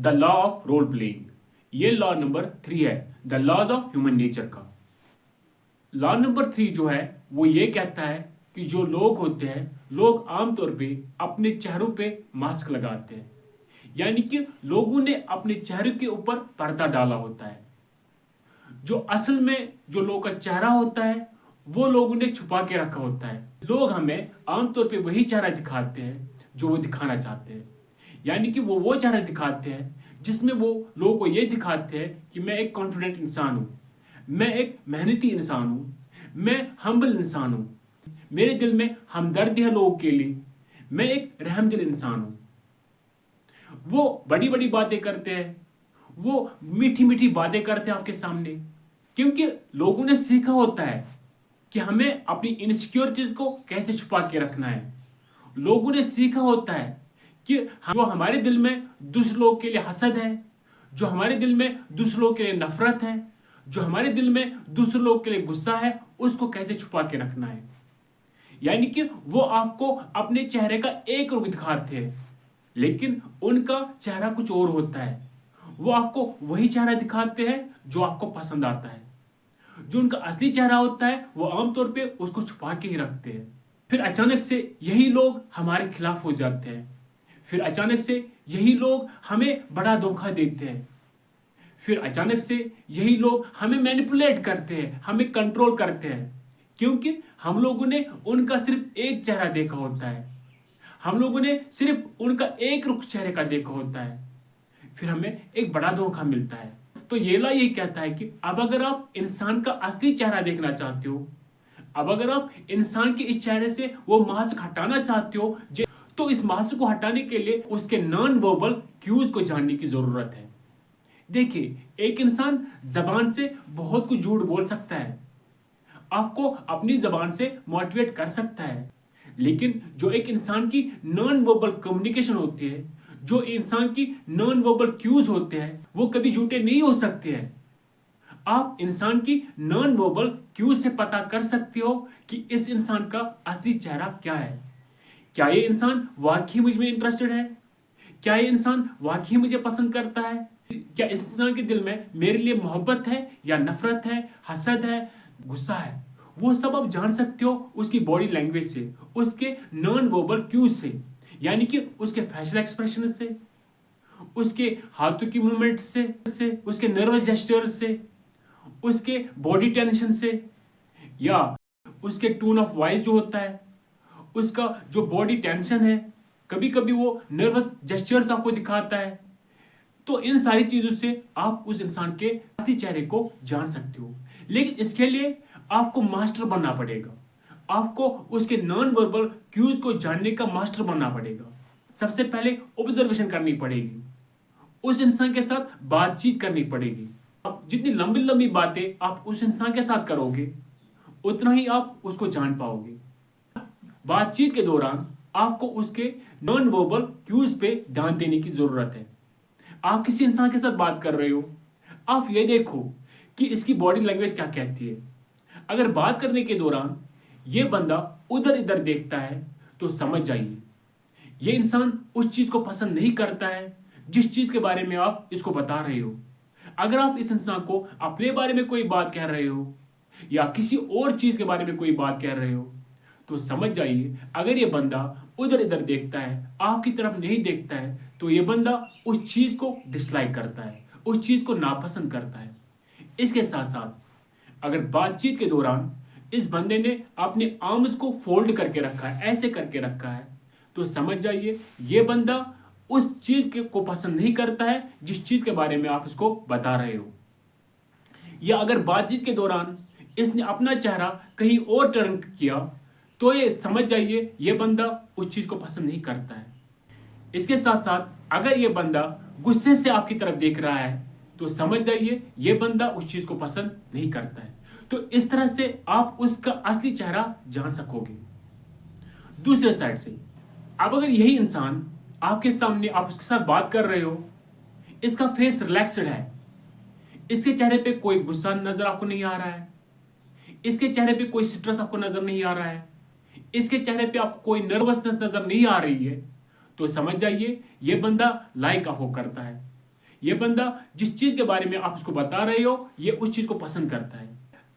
The law of role playing. ये law number 3 है, the laws of human nature का। Law number 3 जो है वो ये कहता है कि जो लोग होते हैं, लोग आमतौर पे अपने चेहरों पे मास्क लगाते हैं, यानी कि लोगों ने अपने चेहरे के ऊपर पर्दा डाला होता है। जो असल में जो लोगों का चेहरा होता है वो लोगों ने छुपा के रखा होता है। लोग हमें आमतौर पे वही चेहरा दिखाते हैं जो वो दिखाना चाहते हैं, यानी कि वो चेहरा दिखाते हैं जिसमें वो लोगों को ये दिखाते हैं कि मैं एक कॉन्फिडेंट इंसान हूँ, मैं एक मेहनती इंसान हूँ, मैं हम्बल इंसान हूँ, मेरे दिल में हमदर्दी है लोगों के लिए, मैं एक रहमदिल इंसान हूँ। वो बड़ी बड़ी बातें करते हैं, वो मीठी मीठी बातें करते हैं आपके सामने, क्योंकि लोगों ने सीखा होता है कि हमें अपनी इनसिक्योरिटीज को कैसे छुपा के रखना है। लोगों ने सीखा होता है कि जो हमारे दिल में दूसरे लोगों के लिए हसद है, जो हमारे दिल में दूसरे लोगों के लिए नफरत है, जो हमारे दिल में दूसरे लोगों के लिए गुस्सा है, उसको कैसे छुपा के रखना है। यानी कि वो आपको अपने चेहरे का एक रूप दिखाते हैं, लेकिन उनका चेहरा कुछ और होता है। वो आपको वही चेहरा दिखाते हैं जो आपको पसंद आता है। जो उनका असली चेहरा होता है वो आमतौर पे उसको छुपा के ही रखते हैं। फिर अचानक से यही लोग हमारे खिलाफ हो जाते हैं। फिर अचानक से यही लोग हमें बड़ा धोखा देते हैं। फिर अचानक से यही लोग हमें मैनिपुलेट करते हैं, हमें कंट्रोल करते हैं, क्योंकि हम लोगों ने उनका सिर्फ एक चेहरा देखा होता है, हम लोगों ने सिर्फ उनका एक रुख चेहरे का देखा होता है। फिर हमें एक बड़ा धोखा मिलता है। तो ये ला ये कहता है कि अब अगर आप इंसान का असली चेहरा देखना चाहते हो, अब अगर आप इंसान के इस चेहरे से वो मास्क हटाना चाहते हो, तो इस मास्क को हटाने के लिए उसके नॉन वर्बल क्यूज को जानने की जरूरत है। देखिए, एक इंसान जबान से बहुत कुछ झूठ बोल सकता है, आपको अपनी जबान से मोटिवेट कर सकता है, लेकिन जो एक इंसान की नॉन वर्बल कम्युनिकेशन होती है, जो इंसान की नॉन वर्बल क्यूज होते हैं, वो कभी झूठे नहीं हो सकते हैं। आप इंसान की नॉन वर्बल क्यूज से पता कर सकते हो कि इस इंसान का असली चेहरा क्या है। क्या ये इंसान वाकई मुझ में इंटरेस्टेड है? क्या ये इंसान वाकई मुझे पसंद करता है? क्या इस इंसान के दिल में मेरे लिए मोहब्बत है या नफरत है, हसद है, गुस्सा है? वो सब आप जान सकते हो उसकी बॉडी लैंग्वेज से, उसके नॉन वर्बल क्यूज से, यानी कि उसके फेशियल एक्सप्रेशन से, उसके हाथों की मूवमेंट से, उसके नर्वस जेस्चर से, उसके बॉडी टेंशन से, या उसके टोन ऑफ वॉइस जो होता है, उसका जो बॉडी टेंशन है, कभी कभी वो नर्वस जेस्चर्स आपको दिखाता है। तो इन सारी चीजों से आप उस इंसान के असली चेहरे को जान सकते हो, लेकिन इसके लिए आपको मास्टर बनना पड़ेगा। आपको उसके नॉन वर्बल क्यूज को जानने का मास्टर बनना पड़ेगा। सबसे पहले ऑब्जर्वेशन करनी पड़ेगी, उस इंसान के साथ बातचीत करनी पड़ेगी। आप जितनी लंबी लंबी बातें आप उस इंसान के साथ करोगे, उतना ही आप उसको जान पाओगे। बातचीत के दौरान आपको उसके नॉन वर्बल क्यूज पे ध्यान देने की जरूरत है। आप किसी इंसान के साथ बात कर रहे हो, आप ये देखो कि इसकी बॉडी लैंग्वेज क्या कहती है। अगर बात करने के दौरान ये बंदा उधर इधर देखता है तो समझ जाइए ये इंसान उस चीज को पसंद नहीं करता है जिस चीज के बारे में आप इसको बता रहे हो। अगर आप इस इंसान को अपने बारे में कोई बात कह रहे हो या किसी और चीज के बारे में कोई बात कह रहे हो, तो समझ जाइए अगर ये बंदा उधर इधर देखता है, आपकी तरफ नहीं देखता है, तो ये बंदा उस चीज को डिसलाइक करता है, उस चीज को नापसंद करता है। इसके साथ साथ अगर बातचीत के दौरान इस बंदे ने अपने आर्म्स को फोल्ड करके रखा है, ऐसे करके रखा है, तो समझ जाइए ये बंदा उस चीज के को पसंद नहीं करता है जिस चीज के बारे में आप इसको बता रहे हो। या अगर बातचीत के दौरान इसने अपना चेहरा कहीं और टर्न किया, तो ये समझ जाइए ये बंदा उस चीज को पसंद नहीं करता है। इसके साथ साथ अगर ये बंदा गुस्से से आपकी तरफ देख रहा है, तो समझ जाइए ये बंदा उस चीज को पसंद नहीं करता है। तो इस तरह से आप उसका असली चेहरा जान सकोगे। दूसरे साइड से अब अगर यही इंसान आपके सामने, आप उसके साथ बात कर रहे हो, इसका फेस रिलैक्स्ड है, इसके चेहरे पे कोई गुस्सा नजर आपको नहीं आ रहा है, इसके चेहरे पे कोई स्ट्रेस आपको नजर नहीं आ रहा है, इसके चेहरे पे आपको कोई नर्वसनेस नजर नहीं आ रही है, तो समझ जाइए ये बंदा लाइक आपको करता है, ये बंदा जिस चीज के बारे में आप उसको बता रहे हो ये उस चीज को पसंद करता है।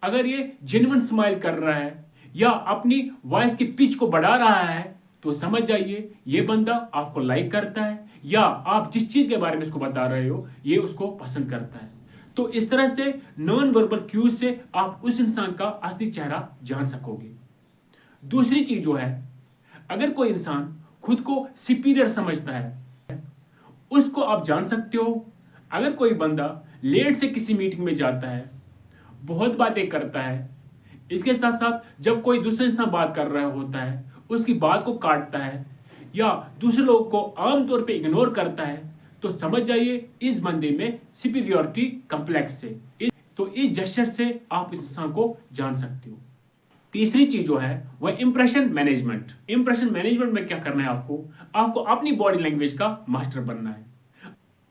अगर ये जेन्युइन स्माइल कर रहा है या अपनी वॉइस की पिच को बढ़ा रहा है तो समझ जाइए ये बंदा आपको लाइक करता है या आप जिस चीज के बारे में उसको बता रहे हो ये उसको पसंद करता है। तो इस तरह से नॉन वर्बल क्यूज से आप उस इंसान का असली चेहरा जान सकोगे। दूसरी चीज जो है, अगर कोई इंसान खुद को सुपीरियर समझता है उसको आप जान सकते हो। अगर कोई बंदा लेट से किसी मीटिंग में जाता है, बहुत बातें करता है, इसके साथ साथ जब कोई दूसरे इंसान बात कर रहा होता है उसकी बात को काटता है या दूसरे लोग को आमतौर पे इग्नोर करता है तो समझ जाइए इस बंदे में सुपीरियरिटी कॉम्प्लेक्स है। तो इस जेस्चर से आप इस इंसान को जान सकते हो। तीसरी चीज जो है वह इंप्रेशन मैनेजमेंट। इंप्रेशन मैनेजमेंट में क्या करना है, आपको अपनी बॉडी लैंग्वेज का मास्टर बनना है।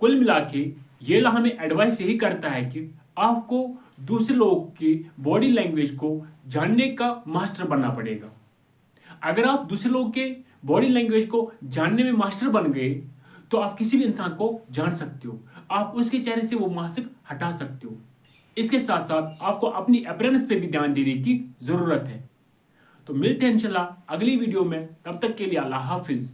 कुल मिला के ये हमें एडवाइस यही करता है कि आपको दूसरे लोगों की बॉडी लैंग्वेज को जानने का मास्टर बनना पड़ेगा। अगर आप दूसरे लोगों के बॉडी लैंग्वेज को जानने में मास्टर बन गए तो आप किसी भी इंसान को जान सकते हो, आप उसके चेहरे से वो मास्क हटा सकते हो। इसके साथ साथ आपको अपनी अपीयरेंस पे भी ध्यान देने की जरूरत है। तो मिलते हैं इंशाल्लाह अगली वीडियो में, तब तक के लिए अल्लाह हाफिज।